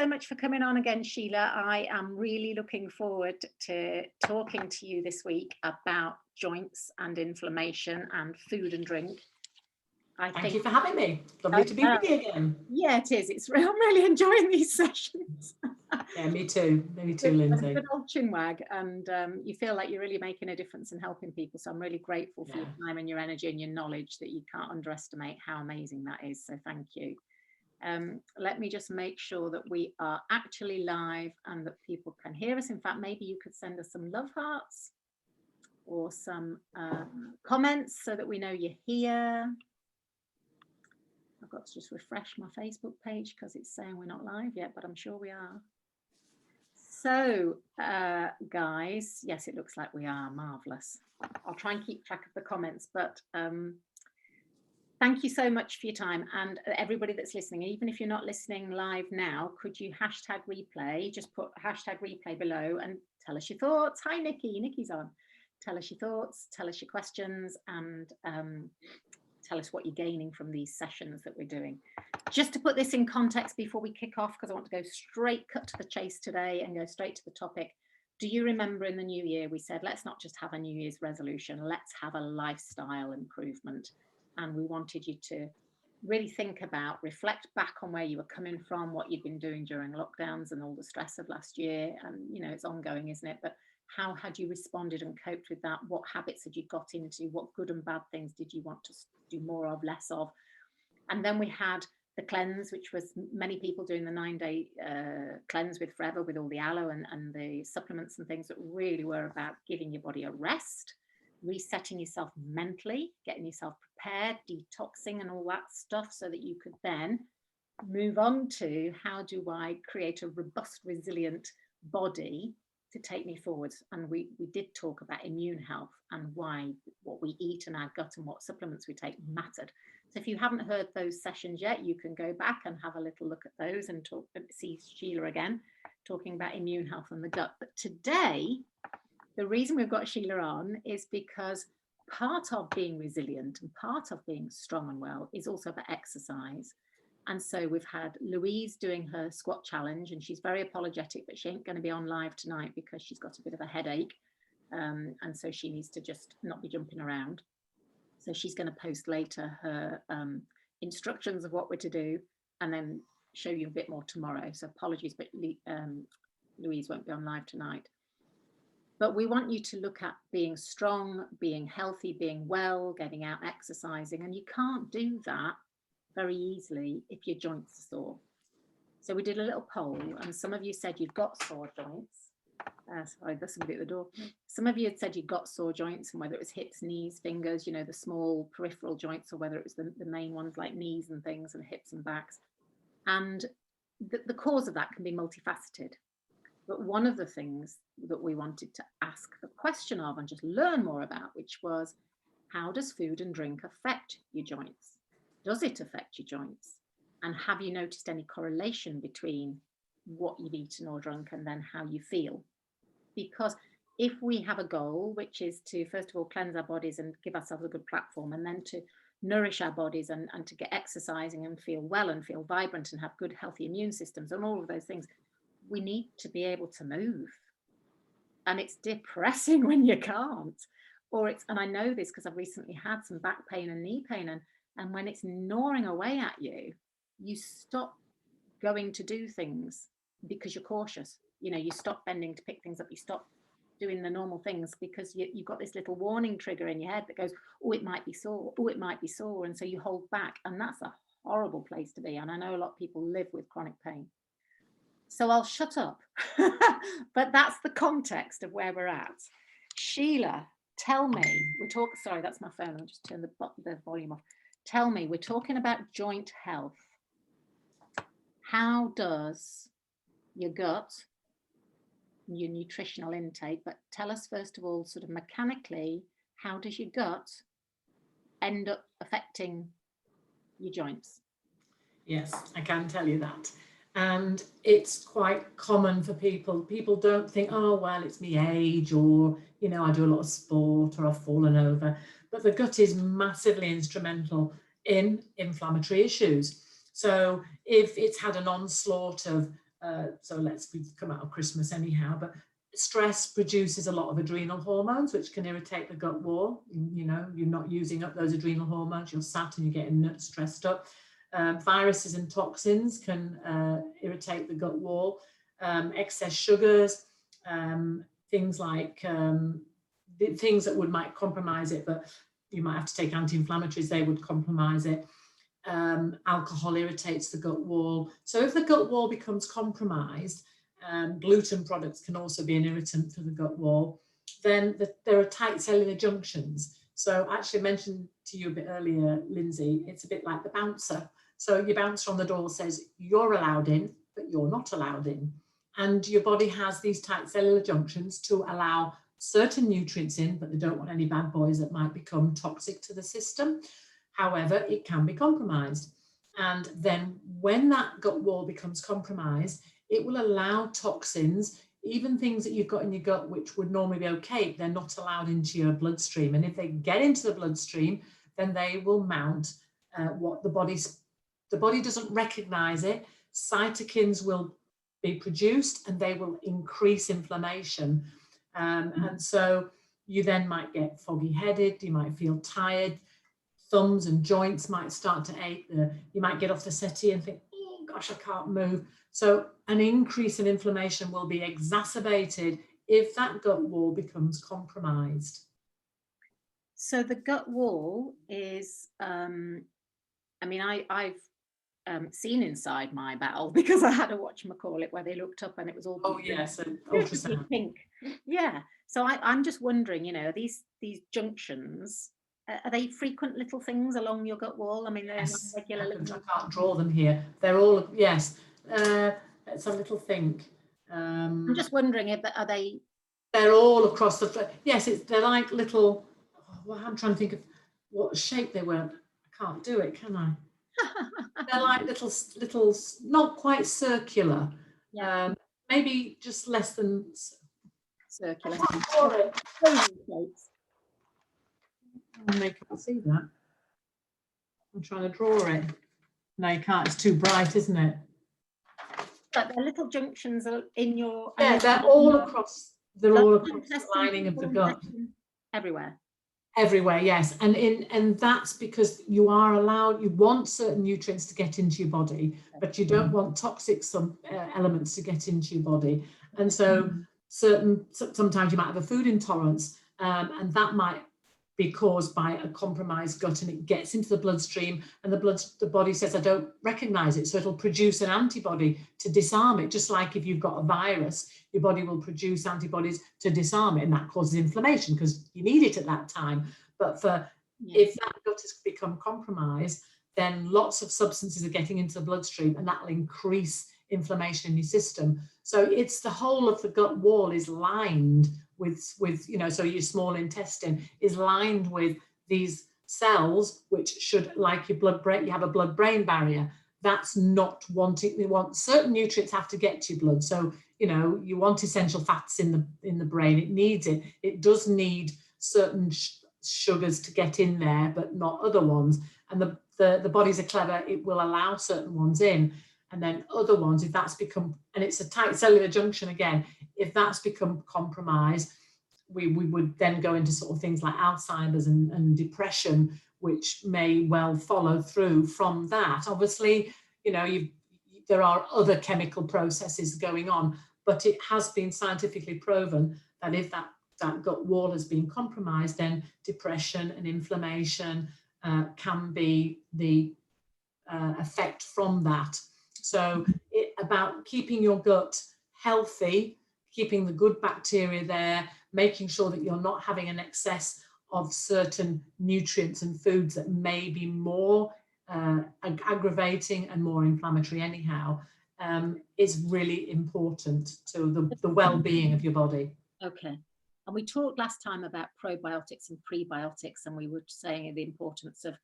so much for coming on again, Sheila. I am really looking forward to talking to you this week about joints and inflammation and food and drink. Thank you for having me. Lovely to be with you again. Yeah, it is. I'm really enjoying these sessions. Yeah, me too. Me too, Lindsay. Good old chinwag, and you feel like you're really making a difference and helping people. So I'm really grateful for your time and your energy and your knowledge, that you can't underestimate how amazing that is. So thank you. Let me just make sure that we are actually live and that people can hear us. In fact, maybe you could send us some love hearts or some comments so that we know you're here. I've got to just refresh my Facebook page because it's saying we're not live yet, but I'm sure we are. So, guys, yes, it looks like we are. Marvellous. I'll try and keep track of the comments, but thank you so much for your time, and everybody that's listening. Even if you're not listening live now, could you hashtag replay? Just put hashtag replay below and tell us your thoughts. Hi, Nikki. Nikki's on. Tell us your thoughts, tell us your questions, and tell us what you're gaining from these sessions that we're doing. Just to put this in context before we kick off, because I want to go cut to the chase today and go straight to the topic. Do you remember in the new year, we said, let's not just have a New Year's resolution, let's have a lifestyle improvement. And we wanted you to really think about, reflect back on where you were coming from, what you'd been doing during lockdowns and all the stress of last year. And, you know, it's ongoing, isn't it? But how had you responded and coped with that? What habits had you got into? What good and bad things did you want to do more of, less of? And then we had the cleanse, which was many people doing the 9-day cleanse with Forever, with all the aloe and the supplements and things that really were about giving your body a rest, resetting yourself mentally, getting yourself prepared, detoxing and all that stuff, so that you could then move on to how do I create a robust, resilient body to take me forwards. And we did talk about immune health and why what we eat and our gut and what supplements we take mattered. So if you haven't heard those sessions yet, you can go back and have a little look at those and see Sheila again talking about immune health and the gut. But today, the reason we've got Sheila on is because part of being resilient and part of being strong and well is also about exercise. And so we've had Louise doing her squat challenge, and she's very apologetic, but she ain't going to be on live tonight because she's got a bit of a headache. And so she needs to just not be jumping around. So she's going to post later her instructions of what we're to do, and then show you a bit more tomorrow. So apologies, but Louise won't be on live tonight. But we want you to look at being strong, being healthy, being well, getting out, exercising. And you can't do that very easily if your joints are sore. So we did a little poll, and some of you said you've got sore joints. Sorry, there's somebody at the door. Some of you had said you got sore joints, and whether it was hips, knees, fingers, you know, the small peripheral joints, or whether it was the main ones like knees and things and hips and backs. And the cause of that can be multifaceted. But one of the things that we wanted to ask the question of and just learn more about, which was, how does food and drink affect your joints? Does it affect your joints? And have you noticed any correlation between what you've eaten or drunk and then how you feel? Because if we have a goal, which is to, first of all, cleanse our bodies and give ourselves a good platform, and then to nourish our bodies and to get exercising and feel well and feel vibrant and have good, healthy immune systems and all of those things, we need to be able to move. And it's depressing when you can't. And I know this because I've recently had some back pain and knee pain, and when it's gnawing away at you, you stop going to do things because you're cautious. You know, you stop bending to pick things up, you stop doing the normal things because you've got this little warning trigger in your head that goes, oh, it might be sore, oh, it might be sore. And so you hold back, and that's a horrible place to be. And I know a lot of people live with chronic pain. So I'll shut up, but that's the context of where we're at. Sheila, tell me, sorry, that's my phone. I'll just turn the volume off. Tell me, we're talking about joint health. How does your gut, your nutritional intake, but tell us first of all, sort of mechanically, how does your gut end up affecting your joints? Yes, I can tell you that. And it's quite common for people. People don't think, oh, well, it's me age, or, you know, I do a lot of sport, or I've fallen over. But the gut is massively instrumental in inflammatory issues. So if it's had an onslaught of So we've come out of Christmas anyhow, but stress produces a lot of adrenal hormones, which can irritate the gut wall. You know, you're not using up those adrenal hormones, you're sat and you're getting stressed up. Viruses and toxins can irritate the gut wall. Excess sugars, things like things that might compromise it, but you might have to take anti-inflammatories, they would compromise it. Alcohol irritates the gut wall. So if the gut wall becomes compromised, gluten products can also be an irritant for the gut wall. Then there are tight cellular junctions. So actually I mentioned to you a bit earlier, Lindsay, it's a bit like the bouncer. So your bouncer on the door says you're allowed in, but you're not allowed in. And your body has these tight cellular junctions to allow certain nutrients in, but they don't want any bad boys that might become toxic to the system. However, it can be compromised. And then when that gut wall becomes compromised, it will allow toxins, even things that you've got in your gut which would normally be okay, they're not allowed into your bloodstream. And if they get into the bloodstream, then they will mount what the body doesn't recognize it. Cytokines will be produced and they will increase inflammation. And so you then might get foggy headed, you might feel tired, thumbs and joints might start to ache. You might get off the settee and think, oh gosh, I can't move. So an increase in inflammation will be exacerbated if that gut wall becomes compromised. So the gut wall is, I mean, I've seen inside my bowel because I had a whatchamacallit where they looked up and it was all yes, an ultrasound. Pink. Yeah. So I'm just wondering, you know, these junctions, are they frequent little things along your gut wall? I mean, they're yes, not regular little. I can't draw them here. They're all, yes. Let's have a little think. I'm just wondering if are they. They're all across the. Yes, they're like little. Well, I'm trying to think of what shape they were. I can't do it, can I? They're like little, not quite circular. Yeah. Maybe just less than Circular. They can't see that. I'm trying to draw it. No, you can't. It's too bright, isn't it? But the little junctions are in your. Yeah, they're all across. They're all across the lining of the gut. Everywhere. Everywhere, yes, and that's because you want certain nutrients to get into your body, but you don't want toxic elements to get into your body, and so sometimes you might have a food intolerance, and that might be caused by a compromised gut, and it gets into the bloodstream, and the body says, I don't recognize it, so it'll produce an antibody to disarm it. Just like if you've got a virus, your body will produce antibodies to disarm it, and that causes inflammation because you need it at that time. But if that gut has become compromised, then lots of substances are getting into the bloodstream, and that will increase inflammation in your system. So it's the whole of the gut wall is lined with you know, so your small intestine is lined with these cells, which should, like your blood-brain, you have a blood-brain barrier. That's not wanting. We want certain nutrients have to get to your blood. So you know, you want essential fats in the brain. It needs it. It does need certain sugars to get in there, but not other ones. And the bodies are clever. It will allow certain ones in, and then other ones, if that's become, and it's a tight cellular junction again, if that's become compromised, we would then go into sort of things like Alzheimer's and depression, which may well follow through from that. Obviously, you know, there are other chemical processes going on, but it has been scientifically proven that if that gut wall has been compromised, then depression and inflammation can be the effect from that. So about keeping your gut healthy, keeping the good bacteria there, making sure that you're not having an excess of certain nutrients and foods that may be more aggravating and more inflammatory anyhow, is really important to the well-being of your body. Okay. And we talked last time about probiotics and prebiotics, and we were saying the importance of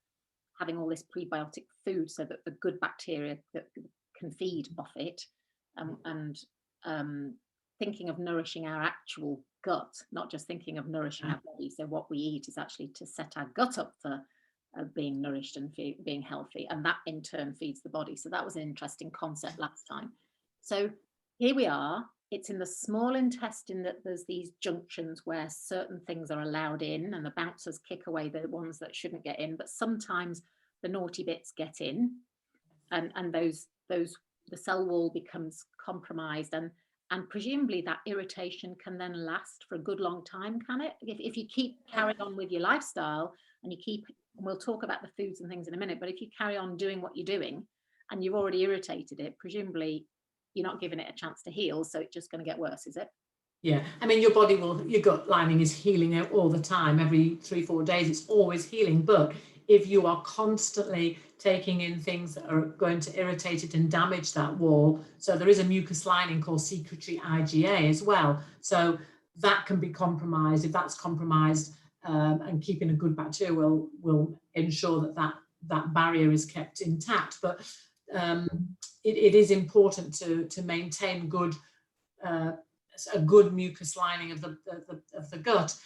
having all this prebiotic food so that the good bacteria that can feed off it, and thinking of nourishing our actual gut, not just thinking of nourishing our body. So what we eat is actually to set our gut up for being nourished and being healthy, and that in turn feeds the body. So that was an interesting concept last time. So Here we are. It's in the small intestine that there's these junctions where certain things are allowed in, and the bouncers kick away the ones that shouldn't get in. But sometimes the naughty bits get in, and those the cell wall becomes compromised, and presumably that irritation can then last for a good long time, can it? If you keep carrying on with your lifestyle, and you keep, and we'll talk about the foods and things in a minute, but if you carry on doing what you're doing and you've already irritated it, presumably you're not giving it a chance to heal, so it's just going to get worse, is it? Yeah, I mean, your body your gut lining is healing out all the time. Every 3-4 days, it's always healing. But if you are constantly taking in things that are going to irritate it and damage that wall, so there is a mucus lining called secretory IgA as well. So that can be compromised. If that's compromised, and keeping a good bacteria will ensure that barrier is kept intact. But it is important to maintain a good mucus lining of the gut.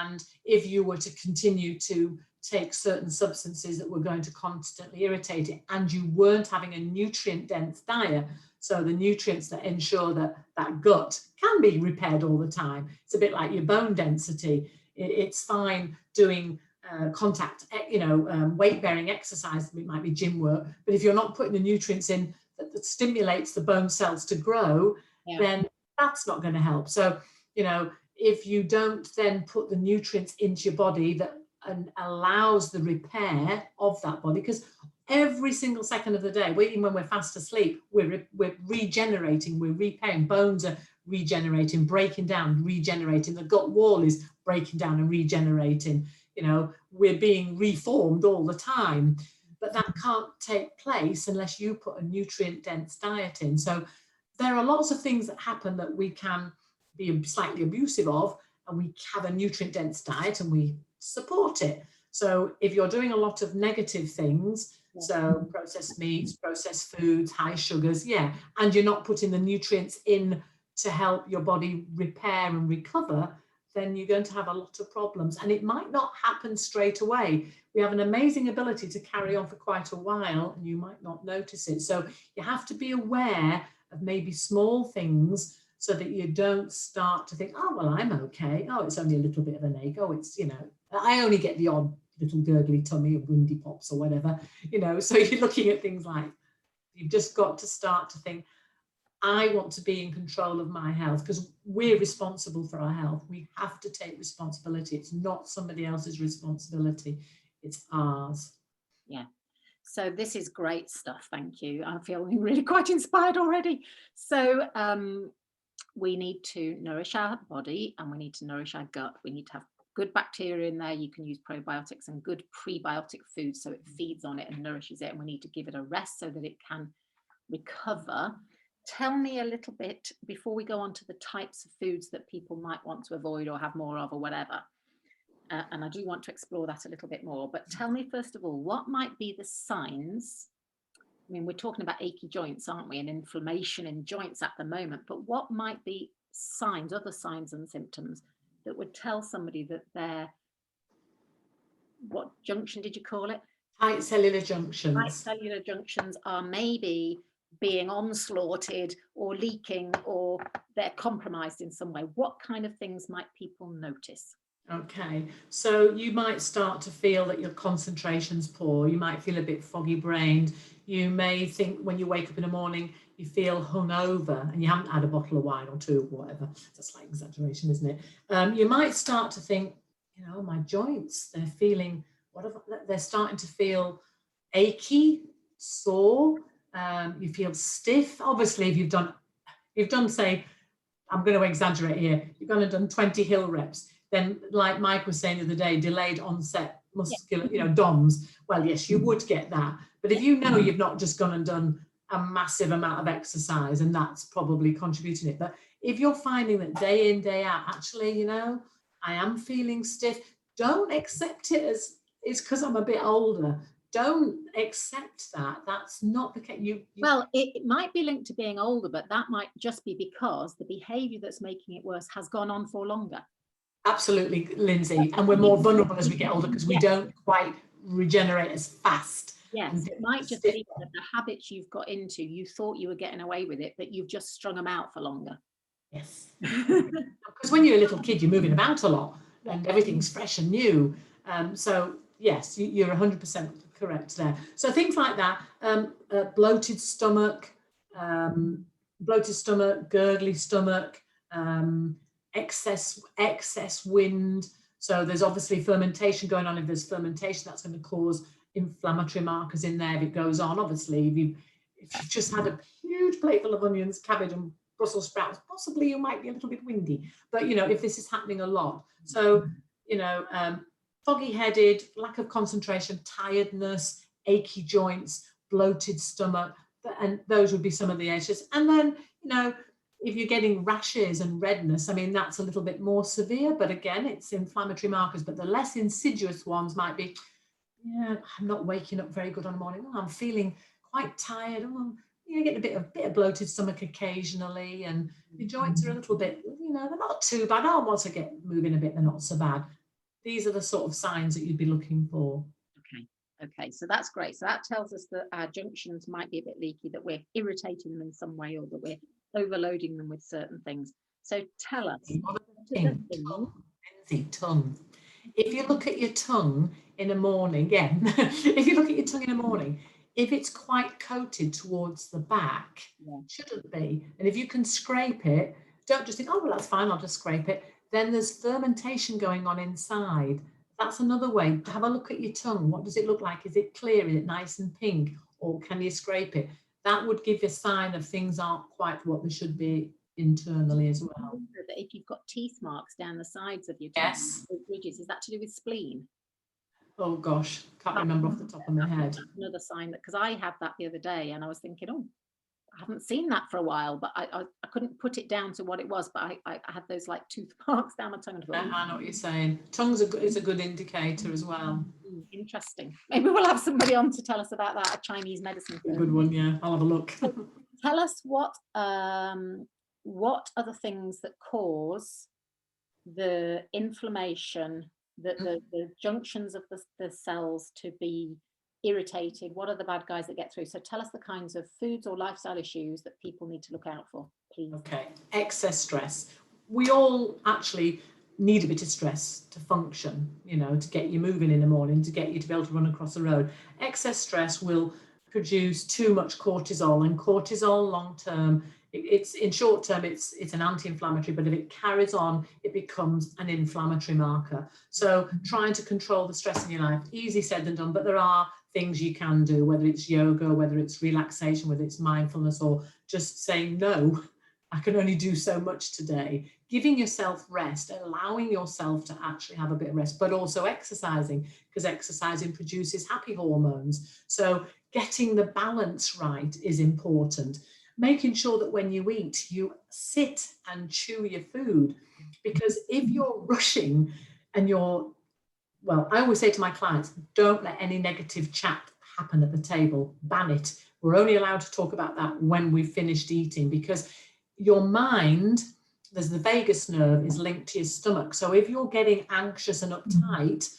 And if you were to continue to take certain substances that were going to constantly irritate it, and you weren't having a nutrient dense diet, so the nutrients that ensure that gut can be repaired all the time, it's a bit like your bone density. It's fine doing contact, weight bearing exercise. It might be gym work, but if you're not putting the nutrients in that stimulates the bone cells to grow, then that's not going to help. So, if you don't then put the nutrients into your body that allows the repair of that body, because every single second of the day, even when we're fast asleep, we're regenerating, we're repairing. Bones are regenerating, breaking down, regenerating. The gut wall is breaking down and regenerating. We're being reformed all the time, but that can't take place unless you put a nutrient dense diet in. So there are lots of things that happen that we can be slightly abusive of, and we have a nutrient dense diet and we support it. So if you're doing a lot of negative things, so processed meats, processed foods, high sugars, and you're not putting the nutrients in to help your body repair and recover, then you're going to have a lot of problems. And it might not happen straight away. We have an amazing ability to carry on for quite a while, and you might not notice it. So you have to be aware of maybe small things, so that you don't start to think, oh, well, I'm okay. Oh, it's only a little bit of an ache. Oh, it's, I only get the odd little gurgly tummy or windy pops or whatever, so you're looking at things like, you've just got to start to think, I want to be in control of my health, because we're responsible for our health. We have to take responsibility. It's not somebody else's responsibility. It's ours. Yeah. So this is great stuff. Thank you. I'm feeling really quite inspired already. So we need to nourish our body, and we need to nourish our gut. We need to have good bacteria in there. You can use probiotics and good prebiotic foods, so it feeds on it and nourishes it. And we need to give it a rest so that it can recover. Tell me a little bit, before we go on to the types of foods that people might want to avoid or have more of or whatever. And I do want to explore that a little bit more. But tell me, first of all, what might be the signs? I mean, we're talking about achy joints, aren't we? And inflammation in joints at the moment. But what might be signs, other signs and symptoms that would tell somebody that they're, what junction did you call it? Tight cellular junctions. Tight cellular junctions are maybe being onslaughted or leaking, or they're compromised in some way. What kind of things might people notice? Okay, so you might start to feel that your concentration's poor. You might feel a bit foggy brained. You may think when you wake up in the morning, you feel hungover and you haven't had a bottle of wine or two or whatever. That's like exaggeration, isn't it? You might start to think, my joints, they're feeling, they're starting to feel achy, sore. You feel stiff. Obviously, if you've done, say, I'm going to exaggerate here, you've gone and done 20 hill reps, then like Mike was saying the other day, delayed onset muscular, DOMS, well, yes, you would get that. But if you've not just gone and done a massive amount of exercise, and that's probably contributing it. But if you're finding that day in, day out, actually, I am feeling stiff, don't accept it as it's because I'm a bit older. Don't accept that. That's not the case. Well, it might be linked to being older, but that might just be because the behavior that's making it worse has gone on for longer. Absolutely, Lindsay. And we're more vulnerable as we get older because we don't quite regenerate as fast. Yes, it might just be that the habits you've got into, you thought you were getting away with it, but you've just strung them out for longer. Yes. Because when you're a little kid, you're moving about a lot and everything's fresh and new. So yes, you're 100% correct there. So things like that, bloated stomach, gurgly stomach, excess wind. So there's obviously fermentation going on. If there's fermentation, that's going to cause inflammatory markers in there. If it goes on, obviously, if you've just had a huge plate full of onions, cabbage and Brussels sprouts, possibly you might be a little bit windy. But, you know, if this is happening a lot. So, you know, foggy headed, lack of concentration, tiredness, achy joints, bloated stomach, and those would be some of the issues. And then, you know, if you're getting rashes and redness, I mean, that's a little bit more severe, but again, it's inflammatory markers. But the less insidious ones might be, yeah, I'm not waking up very good on the morning. Oh, I'm feeling quite tired. Oh, you get a bit of bloated stomach occasionally, and your joints are a little bit, you know, they're not too bad. Oh, once I get moving a bit, they're not so bad. These are the sort of signs that you'd be looking for. Okay, so that's great. So that tells us that our junctions might be a bit leaky, that we're irritating them in some way, or that we're overloading them with certain things. So tell us. Tongue. If you look at your tongue in the morning, if you look at your tongue in the morning, if it's quite coated towards the back, shouldn't be. And if you can scrape it, don't just think, oh, well, that's fine, I'll just scrape it. Then there's fermentation going on inside. That's another way. Have a look at your tongue. What does it look like? Is it clear? Is it nice and pink? Or can you scrape it? That would give you a sign of things aren't quite what they should be internally as well. That if you've got teeth marks down the sides of your tongue, ridges, is that to do with spleen? Oh gosh, can't remember off the top of my head. Another sign, that because I had that the other day and I was thinking, oh, I haven't seen that for a while, but I couldn't put it down to what it was, but I had those like tooth marks down my tongue. I know what you're saying. Tongue's is a good indicator as well. Interesting. Maybe we'll have somebody on to tell us about that, a Chinese medicine. A good one, yeah. I'll have a look. Tell us what are the things that cause the inflammation, the junctions of the cells to be irritated? What are the bad guys that get through? So tell us the kinds of foods or lifestyle issues that people need to look out for, please. Okay, excess stress. We all actually need a bit of stress to function, you know, to get you moving in the morning, to get you to be able to run across the road. Excess stress will produce too much cortisol, and cortisol long term, it's in short term, it's an anti-inflammatory, but if it carries on, it becomes an inflammatory marker. So trying to control the stress in your life, easy said than done, but there are things you can do, whether it's yoga, whether it's relaxation, whether it's mindfulness, or just saying, no, I can only do so much today. Giving yourself rest, allowing yourself to actually have a bit of rest, but also exercising, because exercising produces happy hormones. So getting the balance right is important. Making sure that when you eat, you sit and chew your food, because if you're rushing and well, I always say to my clients, don't let any negative chat happen at the table, ban it. We're only allowed to talk about that when we've finished eating, because your mind, there's the vagus nerve, is linked to your stomach. So if you're getting anxious and uptight,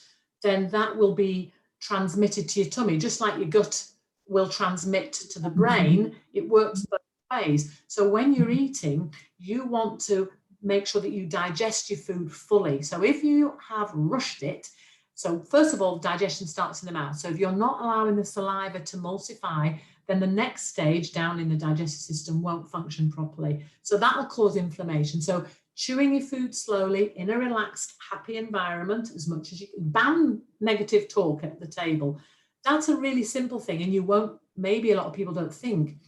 then that will be transmitted to your tummy, just like your gut will transmit to the brain. It works both ways. So when you're eating, you want to make sure that you digest your food fully. So if you have rushed it, so first of all, digestion starts in the mouth. So if you're not allowing the saliva to emulsify, then the next stage down in the digestive system won't function properly. So that will cause inflammation. So chewing your food slowly in a relaxed, happy environment as much as you can. Ban negative talk at the table. That's a really simple thing, and you won't, maybe a lot of people don't think,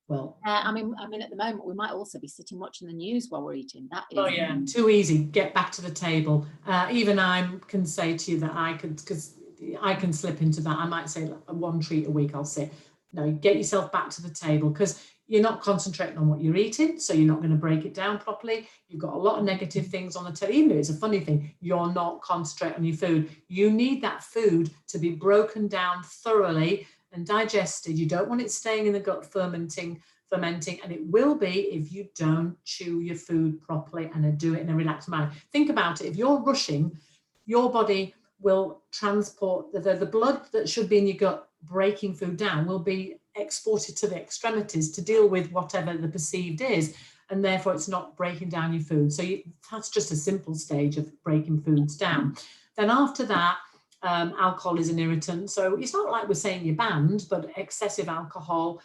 well, I mean, at the moment, we might also be sitting watching the news while we're eating. That is, oh yeah, too easy. Get back to the table. Even I can say to you that I could, because I can slip into that. I might say one treat a week, I'll say, no, get yourself back to the table, because you're not concentrating on what you're eating, so you're not going to break it down properly. You've got a lot of negative things on the table. Even if it's a funny thing, you're not concentrating on your food. You need that food to be broken down thoroughly and digested. You don't want it staying in the gut fermenting, and it will be if you don't chew your food properly and do it in a relaxed manner. Think about it. If you're rushing, your body will transport the blood that should be in your gut breaking food down will be exported to the extremities to deal with whatever the perceived is, and therefore it's not breaking down your food. So that's just a simple stage of breaking foods down. Then after that, alcohol is an irritant. So it's not like we're saying you're banned, but excessive alcohol.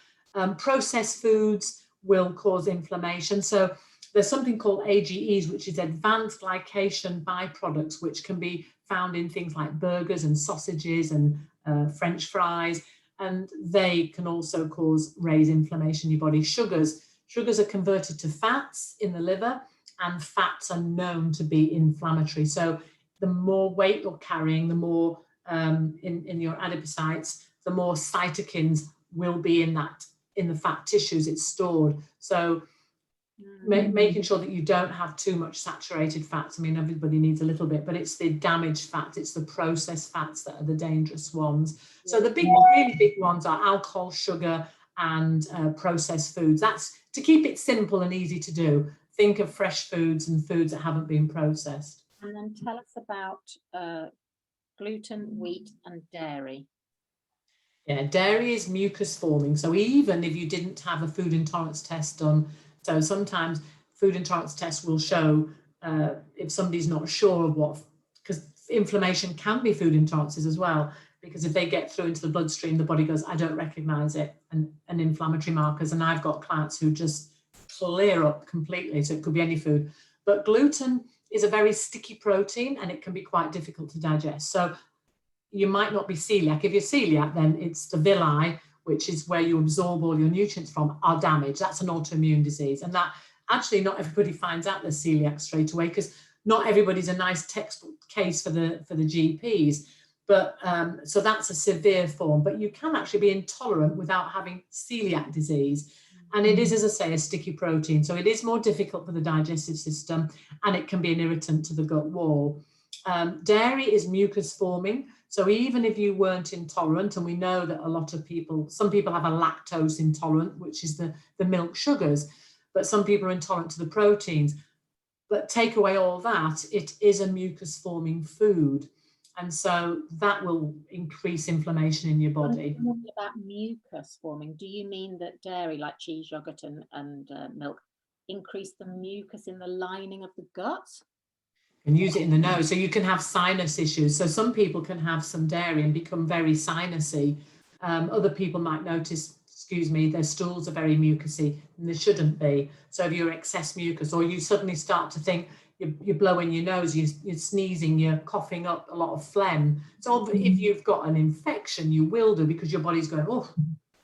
Processed foods will cause inflammation. So there's something called AGEs, which is advanced glycation byproducts, which can be found in things like burgers and sausages and French fries. And they can also raise inflammation in your body. Sugars are converted to fats in the liver, and fats are known to be inflammatory. So the more weight you're carrying, the more in your adipocytes, the more cytokines will be in the fat tissues it's stored. So making sure that you don't have too much saturated fats. I mean, everybody needs a little bit, but it's the damaged fats, it's the processed fats that are the dangerous ones. So the really big ones are alcohol, sugar, and processed foods. That's to keep it simple and easy to do. Think of fresh foods and foods that haven't been processed. And then tell us about gluten, wheat, and dairy. Yeah, dairy is mucus forming. So even if you didn't have a food intolerance test done, so sometimes food intolerance tests will show if somebody's not sure of what, because inflammation can be food intolerances as well, because if they get through into the bloodstream, the body goes, I don't recognize it, and inflammatory markers. And I've got clients who just clear up completely. So it could be any food. But gluten is a very sticky protein and it can be quite difficult to digest. So you might not be celiac. If you're celiac, then it's the villi, which is where you absorb all your nutrients from, are damaged. That's an autoimmune disease. And that actually not everybody finds out they're celiac straight away, because not everybody's a nice textbook case for the GPs. But so that's a severe form, but you can actually be intolerant without having celiac disease. And it is, as I say, a sticky protein. So it is more difficult for the digestive system, and it can be an irritant to the gut wall. Dairy is mucus forming. So even if you weren't intolerant, and we know that a lot of people, some people have a lactose intolerant, which is the milk sugars, but some people are intolerant to the proteins. But take away all that, it is a mucus forming food. And so that will increase inflammation in your body. When talking about mucus forming, do you mean that dairy, like cheese, yogurt, and milk, increase the mucus in the lining of the gut? And use it in the nose. So you can have sinus issues. So some people can have some dairy and become very sinusy. Other people might notice, their stools are very mucousy, and they shouldn't be. So if you're excess mucus, or you suddenly start to think you're blowing your nose, you're sneezing, you're coughing up a lot of phlegm. So if you've got an infection, you will do, because your body's going, oh,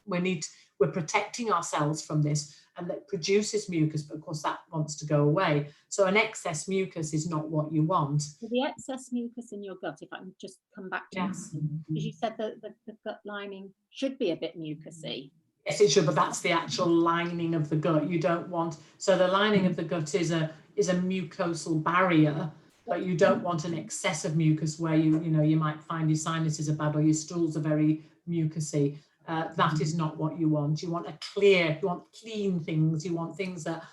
we're protecting ourselves from this, and that produces mucus, but of course that wants to go away. So an excess mucus is not what you want. So the excess mucus in your gut, if I can just come back to yes, because you said that the gut lining should be a bit mucusy. Yes, it should, but that's the actual lining of the gut. You don't want, so the lining of the gut is a mucosal barrier, but you don't want an excess of mucus where you might find your sinuses are bad or your stools are very mucousy. That is not what you want. You want you want clean things. You want things that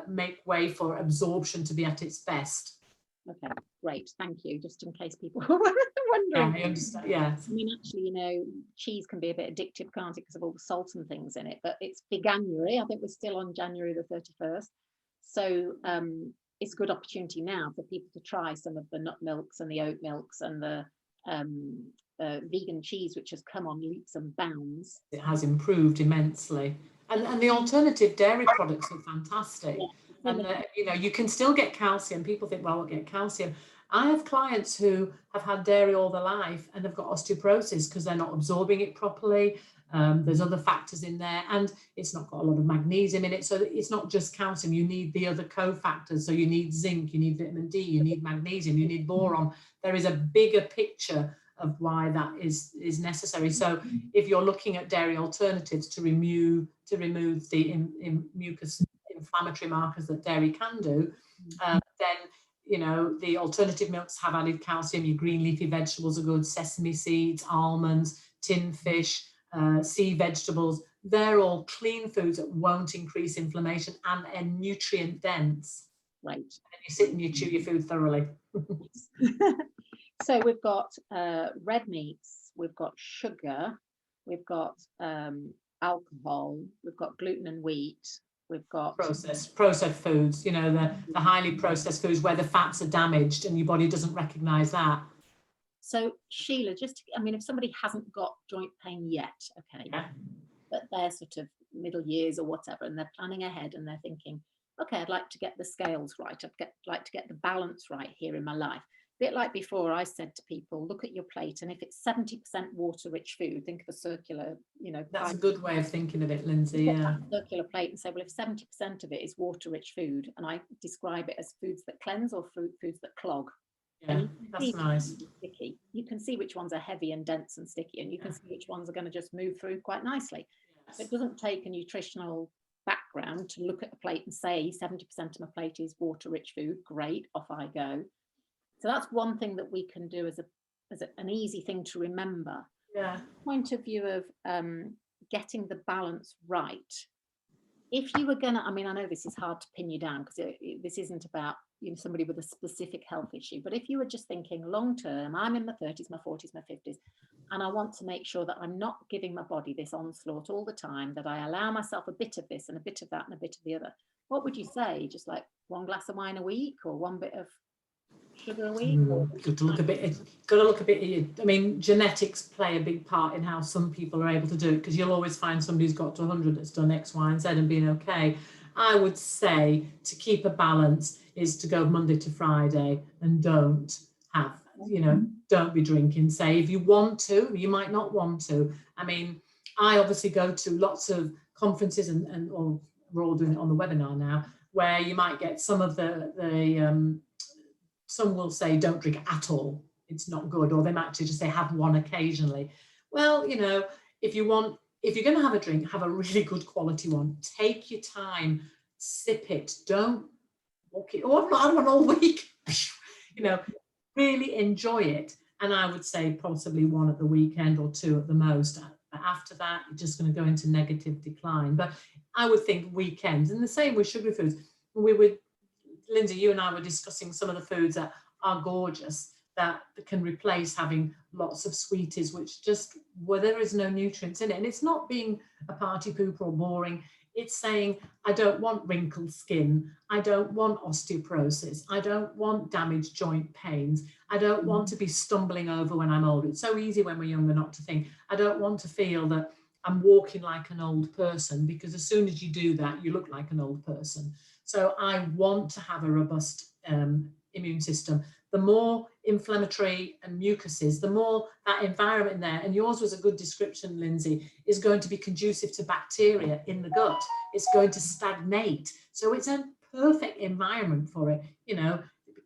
make way for absorption to be at its best. Okay, great, thank you. Just in case people were wondering. Yeah, I understand. Yes. I mean, actually, cheese can be a bit addictive, can't it, because of all the salt and things in it. But it's January. I think we're still on January the 31st. So it's a good opportunity now for people to try some of the nut milks and the oat milks and the vegan cheese, which has come on leaps and bounds. It has improved immensely. And the alternative dairy products are fantastic. Yeah. And you can still get calcium. People think, well, I'll get calcium. I have clients who have had dairy all their life and they've got osteoporosis because they're not absorbing it properly. There's other factors in there, and it's not got a lot of magnesium in it. So it's not just calcium. You need the other cofactors. So you need zinc, you need vitamin D, you need magnesium, you need boron. There is a bigger picture of why that is necessary. So if you're looking at dairy alternatives to remove the mucus inflammatory markers that dairy can do, then the alternative milks have added calcium. Your green leafy vegetables are good, sesame seeds, almonds, tin fish, sea vegetables. They're all clean foods that won't increase inflammation and are nutrient dense. Right. And you sit and you chew your food thoroughly. So we've got red meats, we've got sugar, we've got alcohol, we've got gluten and wheat, we've got processed foods, you know, the highly processed foods where the fats are damaged and your body doesn't recognize that. So Sheila, just, I mean, if somebody hasn't got joint pain yet, okay, Yeah. but they're sort of middle years or whatever, and they're planning ahead and they're thinking, okay, I'd like to get the scales right. Like to get the balance right here in my life. A bit like before, I said to people, look at your plate, and if it's 70% water-rich food, think of a circular, you know. That's a good way of thinking of it, Lindsay. Yeah. Circular plate and say, well, if 70% of it is water-rich food, and I describe it as foods that cleanse or foods that clog. Yeah, that's nice. Sticky. You can see which ones are heavy and dense and sticky, and you can see which ones are going to just move through quite nicely. Yes. It doesn't take a nutritional background to look at a plate and say 70% of my plate is water-rich food. Great, off I go. So that's one thing that we can do as an easy thing to remember. Yeah. Point of view of getting the balance right. If you were gonna, I mean, I know this is hard to pin you down because this isn't about, you know, somebody with a specific health issue, but if you were just thinking long term, I'm in my 30s, my 40s, my 50s, and I want to make sure that I'm not giving my body this onslaught all the time, that I allow myself a bit of this and a bit of that and a bit of the other, what would you say? Just like one glass of wine a week, or one bit of sugar a week? Got to look a bit. I mean, genetics play a big part in how some people are able to do it, because you'll always find somebody who's got to 100 that's done X, Y, and Z and been okay. I would say to keep a balance is to go Monday to Friday and don't have, you know, don't be drinking. Say if you want to, you might not want to. I mean, I obviously go to lots of conferences and or we're all doing it on the webinar now, where you might get some of some will say don't drink at all, it's not good, or they might actually just say have one occasionally. Well, you know, if you're going to have a drink, have a really good quality one. Take your time, sip it, don't walk it, oh, I've not had one all week. You know, really enjoy it. And I would say possibly one at the weekend or two at the most. But after that, you're just going to go into negative decline. But I would think weekends, and the same with sugary foods. Lindsay, you and I were discussing some of the foods that are gorgeous, that can replace having lots of sweeties, which just, where there is no nutrients in it. And it's not being a party pooper or boring. It's saying, I don't want wrinkled skin. I don't want osteoporosis. I don't want damaged joint pains. I don't want to be stumbling over when I'm old. It's so easy when we're younger not to think, I don't want to feel that I'm walking like an old person, because as soon as you do that, you look like an old person. So I want to have a robust immune system. The more inflammatory and mucuses, the more that environment in there, and yours was a good description, Lindsay, is going to be conducive to bacteria in the gut. It's going to stagnate. So it's a perfect environment for it. You know,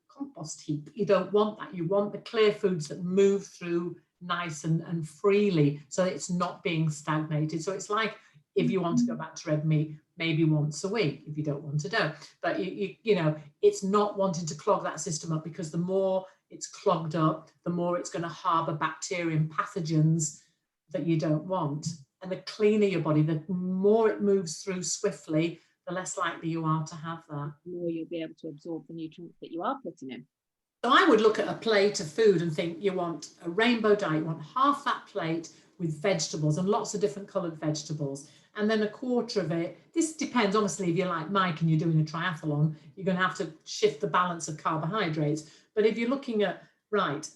compost heap, you don't want that. You want the clear foods that move through nice and freely, so it's not being stagnated. So it's like, if you want to go back to red meat, maybe once a week. If you don't want to, don't. But you know, it's not wanting to clog that system up, because the more it's clogged up, the more it's going to harbour bacteria and pathogens that you don't want. And the cleaner your body, the more it moves through swiftly, the less likely you are to have that. The more you'll be able to absorb the nutrients that you are putting in. So I would look at a plate of food and think, you want a rainbow diet, you want half that plate with vegetables and lots of different coloured vegetables. And then a quarter of it, this depends, obviously, if you're like Mike and you're doing a triathlon, you're going to have to shift the balance of carbohydrates. But if you're looking at, right,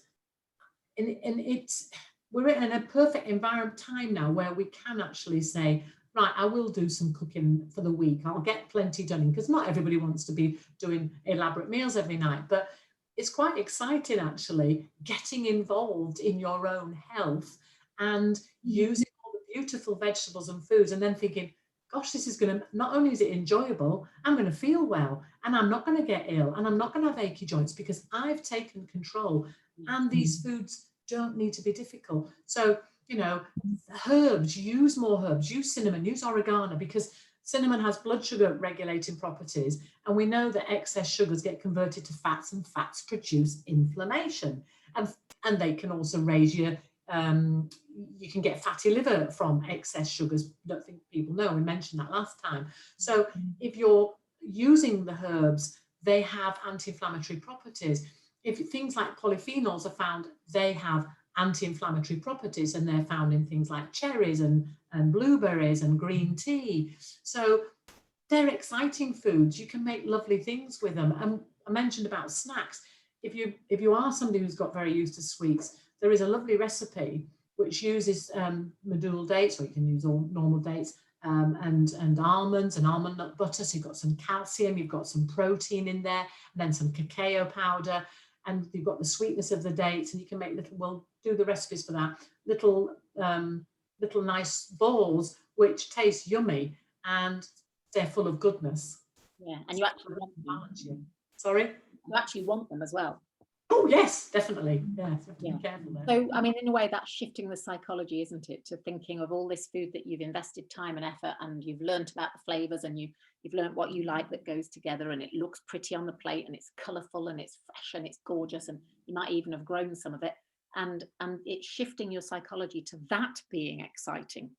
we're in a perfect environment time now where we can actually say, right, I will do some cooking for the week. I'll get plenty done, because not everybody wants to be doing elaborate meals every night. But it's quite exciting, actually, getting involved in your own health and using all the beautiful vegetables and foods, and then thinking, gosh, this is going to, not only is it enjoyable, I'm going to feel well, and I'm not going to get ill, and I'm not going to have achy joints, because I've taken control, and these foods don't need to be difficult. So, you know, herbs, use more herbs, use cinnamon, use oregano, because cinnamon has blood sugar regulating properties, and we know that excess sugars get converted to fats, and fats produce inflammation, and they can also raise your you can get fatty liver from excess sugars. I don't think people know, we mentioned that last time. So if you're using the herbs, they have anti-inflammatory properties. If things like polyphenols are found, they have anti-inflammatory properties, and they're found in things like cherries and blueberries and green tea. So they're exciting foods. You can make lovely things with them. And I mentioned about snacks. If you are somebody who's got very used to sweets, there is a lovely recipe which uses medjool dates, or you can use all normal dates, and almonds and almond nut butter. So you've got some calcium, you've got some protein in there, and then some cacao powder, and you've got the sweetness of the dates. And you can make little, we'll do the recipes for that, little nice balls which taste yummy and they're full of goodness. Yeah, and you actually want them. Sorry? You actually want them as well. Oh yes, definitely. Yeah, so have to be careful there. So I mean, in a way, that's shifting the psychology, isn't it, to thinking of all this food that you've invested time and effort, and you've learned about the flavors, and you've learned what you like that goes together, and it looks pretty on the plate, and it's colorful, and it's fresh, and it's gorgeous, and you might even have grown some of it, and it's shifting your psychology to that being exciting.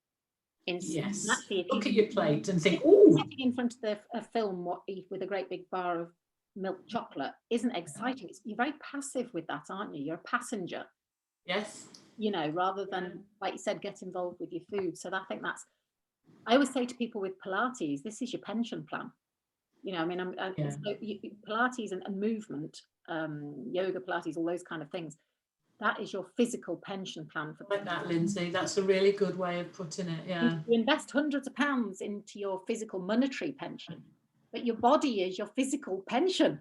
Yes. Actually, if look at your plate and think, oh, sitting in front of a film with a great big bar of milk chocolate isn't exciting. You're very passive with that, aren't you? You're a passenger. Yes. You know, rather than, like you said, get involved with your food. So I think that's, I always say to people with Pilates, this is your pension plan. You know, I mean, so Pilates and movement, yoga, Pilates, all those kind of things. That is your physical pension plan for like that, Lindsay. That's a really good way of putting it. Yeah. You invest hundreds of pounds into your physical monetary pension, but your body is your physical pension.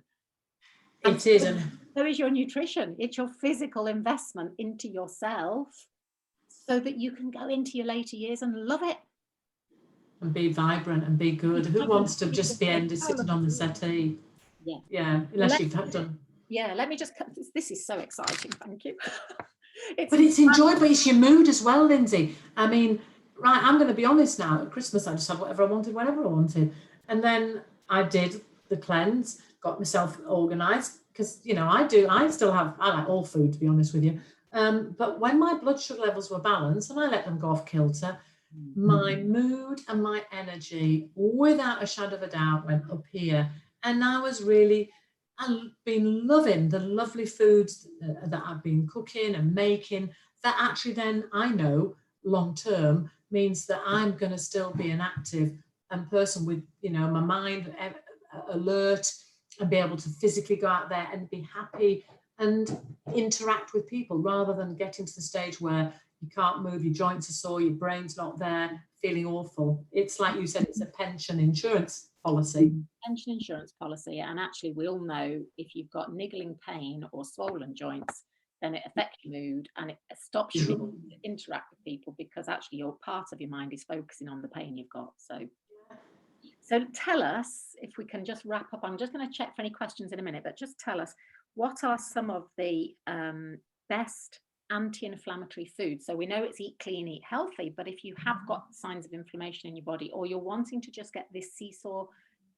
It is. And so is your nutrition. It's your physical investment into yourself so that you can go into your later years and love it. And be vibrant and be good. Who wants to just be ended sitting on the settee? Yeah. Yeah, unless you've done. Yeah, let me just, this is so exciting, thank you. But it's enjoyable, it's your mood as well, Lindsay. I mean, right, I'm going to be honest now, at Christmas I just had whatever I wanted, whenever I wanted. And then I did the cleanse, got myself organised, because, you know, I like all food, to be honest with you. But when my blood sugar levels were balanced and I let them go off kilter, my mood and my energy, without a shadow of a doubt, went up here. And I was really... I've been loving the lovely foods that I've been cooking and making, that actually then I know long term means that I'm going to still be an active person with, you know, my mind alert, and be able to physically go out there and be happy and interact with people, rather than getting to the stage where you can't move, your joints are sore, your brain's not there, feeling awful. It's like you said, it's a pension insurance policy. Pension insurance policy, and actually we all know if you've got niggling pain or swollen joints, then it affects your mood and it stops you to interact with people, because actually your part of your mind is focusing on the pain you've got. So tell us, if we can just wrap up, I'm just going to check for any questions in a minute, but just tell us, what are some of the best anti-inflammatory foods? So we know it's eat clean, eat healthy, but if you have got signs of inflammation in your body, or you're wanting to just get this seesaw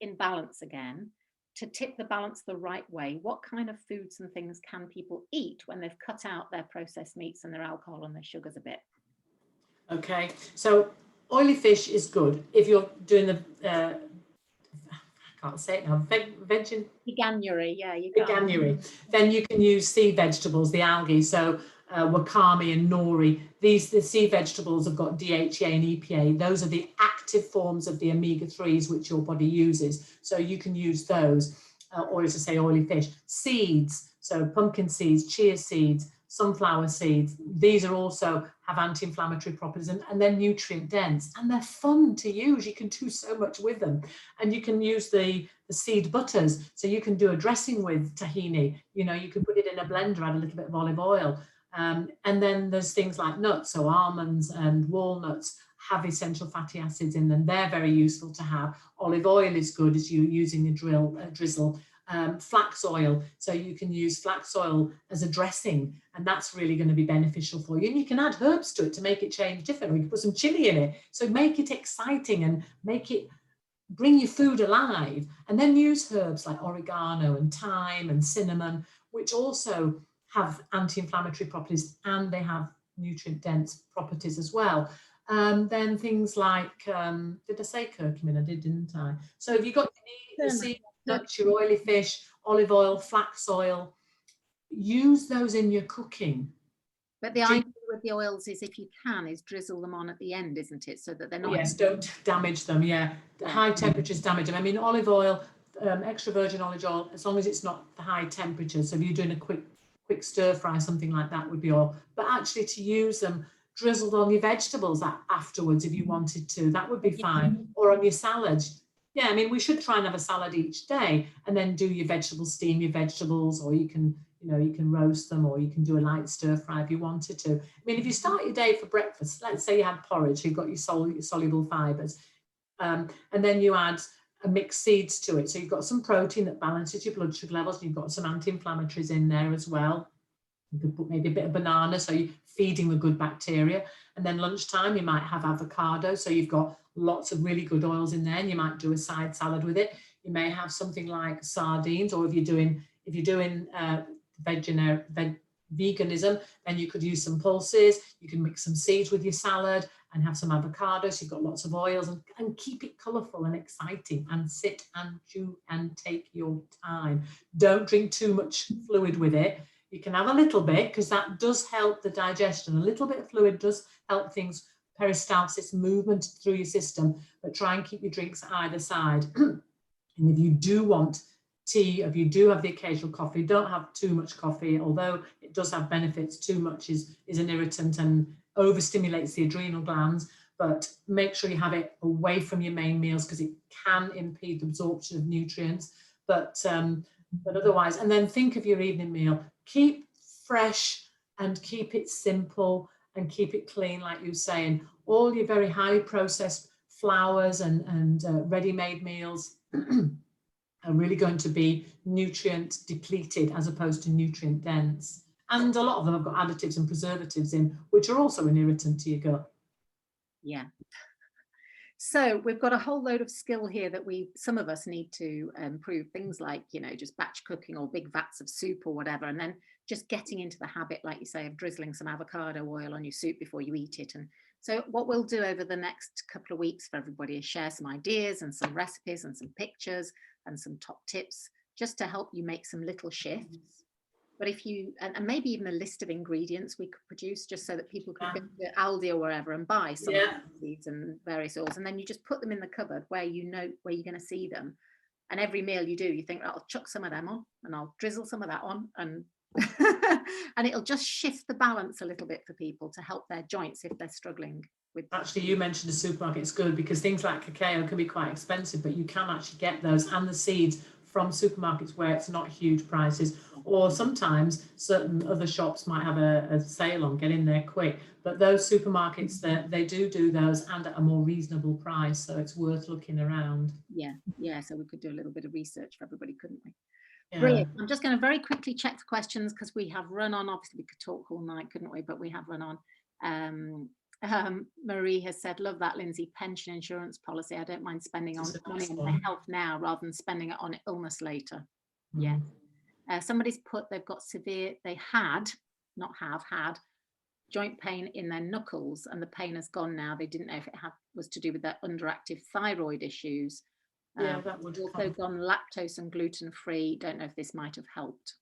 in balance again, to tip the balance the right way, what kind of foods and things can people eat when they've cut out their processed meats and their alcohol and their sugars a bit? Okay, so oily fish is good if you're doing the I can't say it now, veganuary, yeah, veganuary. Then you can use sea vegetables, the algae, so wakame and nori. The sea vegetables have got DHA and EPA. Those are the active forms of the omega-3s which your body uses. So you can use those, or as I say, oily fish. Seeds, so pumpkin seeds, chia seeds, sunflower seeds. These are also have anti-inflammatory properties, and they're nutrient dense, and they're fun to use. You can do so much with them. And you can use the seed butters. So you can do a dressing with tahini. You know, you can put it in a blender, add a little bit of olive oil. And then there's things like nuts, so almonds and walnuts have essential fatty acids in them. They're very useful to have. Olive oil is good as you're using a drizzle. Flax oil, so you can use flax oil as a dressing, and that's really going to be beneficial for you. And you can add herbs to it to make it change different. You can put some chili in it, so make it exciting and make it bring your food alive. And then use herbs like oregano and thyme and cinnamon, which also have anti-inflammatory properties, and they have nutrient dense properties as well. Then things like, did I say curcumin? I did, didn't I? So if you've got nuts, your oily fish, olive oil, flax oil, use those in your cooking. But the idea with the oils is, if you can, is drizzle them on at the end, isn't it? So that they're not. Yes, don't damage them. Yeah, high temperatures damage them. I mean, olive oil, extra virgin olive oil, as long as it's not the high temperatures. So if you're doing a quick stir fry, something like that would be all. But actually, to use them drizzled on your vegetables afterwards, if you wanted to, that would be fine. Or on your salad. Yeah, I mean, we should try and have a salad each day, and then do your vegetables, steam your vegetables, or you can, you can roast them, or you can do a light stir fry if you wanted to. I mean, if you start your day for breakfast, let's say you had porridge, you've got your soluble fibres, and then you add a mixed seeds to it. So you've got some protein that balances your blood sugar levels, and you've got some anti-inflammatories in there as well. You could put maybe a bit of banana, so you're feeding the good bacteria. And then lunchtime, you might have avocado. So you've got lots of really good oils in there, and you might do a side salad with it. You may have something like sardines, or if you're doing veganism, then you could use some pulses. You can mix some seeds with your salad and have some avocados. You've got lots of oils, and keep it colourful and exciting, and sit and chew and take your time. Don't drink too much fluid with it. You can have a little bit, because that does help the digestion. A little bit of fluid does help things, peristalsis, movement through your system, but try and keep your drinks either side. And if you do want tea, if you do have the occasional coffee, don't have too much coffee, although it does have benefits. Too much is an irritant and overstimulates the adrenal glands, but make sure you have it away from your main meals, because it can impede the absorption of nutrients. But otherwise, and then think of your evening meal. Keep fresh and keep it simple and keep it clean, like you were saying. All your very highly processed flours and ready-made meals are really going to be nutrient depleted as opposed to nutrient dense. And a lot of them have got additives and preservatives in, which are also an irritant to your gut. Yeah. So we've got a whole load of skill here that some of us need to improve, things like, just batch cooking or big vats of soup or whatever, and then just getting into the habit, like you say, of drizzling some avocado oil on your soup before you eat it. And so what we'll do over the next couple of weeks for everybody is share some ideas and some recipes and some pictures and some top tips, just to help you make some little shifts. But if you, and maybe even a list of ingredients we could produce, just so that people could go to Aldi or wherever and buy some seeds and various oils, and then you just put them in the cupboard where you're going to see them. And every meal you do, you think, I'll chuck some of them on, and I'll drizzle some of that on, and and it'll just shift the balance a little bit for people to help their joints if they're struggling with. Actually, you mentioned the supermarket. It's good, because things like cacao can be quite expensive, but you can actually get those and the seeds from supermarkets where it's not huge prices, or sometimes certain other shops might have a sale on, get in there quick. But those supermarkets, they do those, and at a more reasonable price, so it's worth looking around. Yeah, so we could do a little bit of research for everybody, couldn't we? Yeah. Brilliant. I'm just going to very quickly check the questions, because we have run on. Obviously we could talk all night, couldn't we? But we have run on. Marie has said, love that, Lindsay, pension insurance policy. I don't mind spending money on my health now rather than spending it on illness later. Yeah. Somebody's put they've got severe, they had joint pain in their knuckles, and the pain has gone now. They didn't know if it was to do with their underactive thyroid issues. That would also gone lactose and gluten free. Don't know if this might have helped.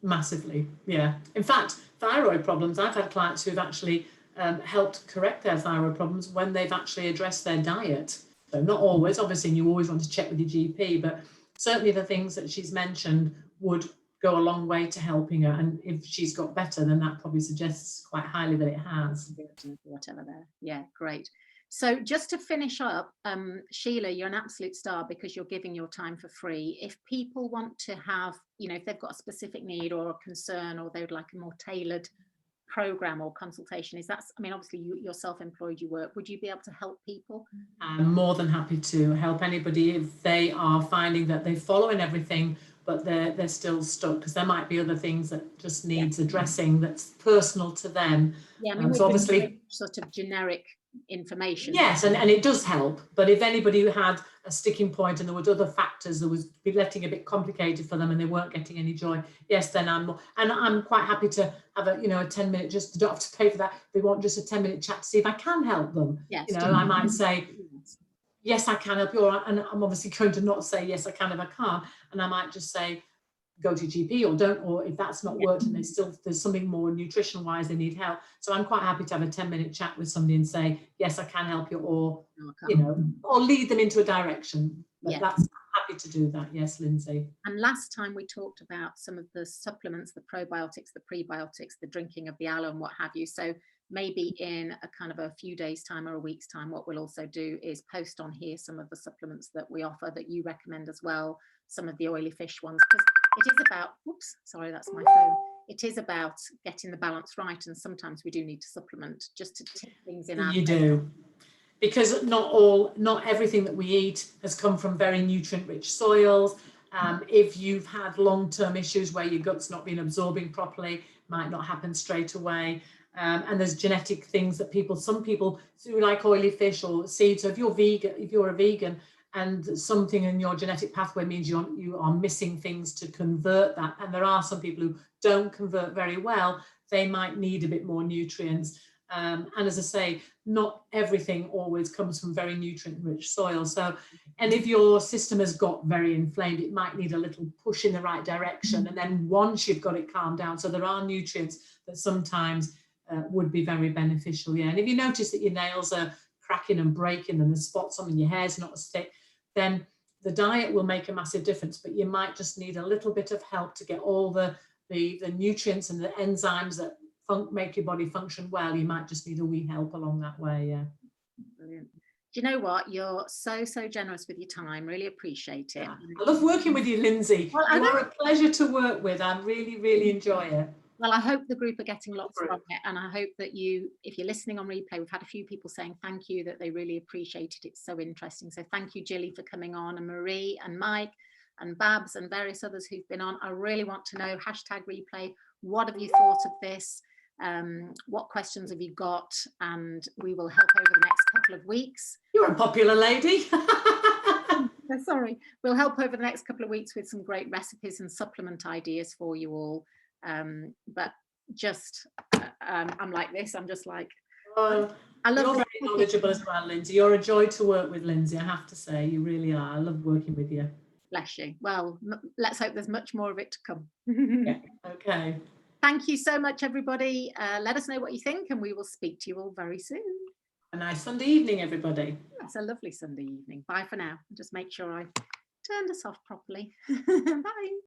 Massively, yeah. In fact, thyroid problems, I've had clients who've actually helped correct their thyroid problems when they've actually addressed their diet. So not always, obviously, and you always want to check with your GP, but certainly the things that she's mentioned would go a long way to helping her. And if she's got better, then that probably suggests quite highly that it has. Whatever there. Yeah, great. So just to finish up, Sheila, you're an absolute star, because you're giving your time for free. If people want to have, if they've got a specific need or a concern, or they would like a more tailored program or consultation, obviously you're self-employed, you work, would you be able to help people? I'm more than happy to help anybody if they are finding that they're following everything, but they're still stuck, because there might be other things that just needs addressing that's personal to them. So obviously sort of generic information. Yes, and it does help. But if anybody who had a sticking point and there were other factors that was letting it a bit complicated for them and they weren't getting any joy, yes, then I'm quite happy to have a 10-minute, just don't have to pay for that. They want just a 10-minute chat to see if I can help them. Yes, I might say, yes, I can help you, and I'm obviously going to not say yes, I can if I can't, and I might just say, go to your GP, or don't, or if that's not worked and there's something more nutrition wise they need help. So I'm quite happy to have a 10-minute chat with somebody and say, yes, I can help you, or you know, or lead them into a direction. But that's, happy to do that. Yes, Lindsay. And last time we talked about some of the supplements, the probiotics, the prebiotics, the drinking of the aloe and what have you. So maybe in a kind of a few days time or a week's time, what we'll also do is post on here some of the supplements that we offer that you recommend as well, some of the oily fish ones, because it is about, whoops, sorry, that's my phone. It is about getting the balance right, and sometimes we do need to supplement just to tip things in. You do, because not everything that we eat has come from very nutrient rich soils. If you've had long-term issues where your gut's not been absorbing properly, might not happen straight away. And there's genetic things that some people do, like oily fish or seeds. So if you're a vegan and something in your genetic pathway means you are missing things to convert that, and there are some people who don't convert very well, they might need a bit more nutrients. And as I say, not everything always comes from very nutrient-rich soil. So, and if your system has got very inflamed, it might need a little push in the right direction. And then once you've got it calmed down, so there are nutrients that sometimes would be very beneficial. Yeah. And if you notice that your nails are cracking and breaking and the spots on your hair's not as thick, then the diet will make a massive difference. But you might just need a little bit of help to get all the nutrients and the enzymes that make your body function well. You might just need a wee help along that way. Yeah. Brilliant. Do you know what? You're so generous with your time. Really appreciate it. Yeah. I love working with you, Lindsay. Well, you are a pleasure to work with. I really enjoy it. Well, I hope the group are getting lots from it, and I hope that if you're listening on replay, we've had a few people saying thank you, that they really appreciated it. It's so interesting. So thank you, Jilly, for coming on, and Marie and Mike and Babs and various others who've been on. I really want to know, #replay, what have you thought of this? What questions have you got? And we will help over the next couple of weeks. You're a popular lady. Sorry, we'll help over the next couple of weeks with some great recipes and supplement ideas for you all. But just I'm like this, I'm just like, I love you're very knowledgeable as well, Lindsay. You're a joy to work with, Lindsay, I have to say. You really are. I love working with you. Bless you. Well, let's hope there's much more of it to come. Yeah. Okay. Thank you so much, everybody. Let us know what you think, and we will speak to you all very soon. A nice Sunday evening, everybody. It's a lovely Sunday evening. Bye for now. Just make sure I turned us off properly. Bye.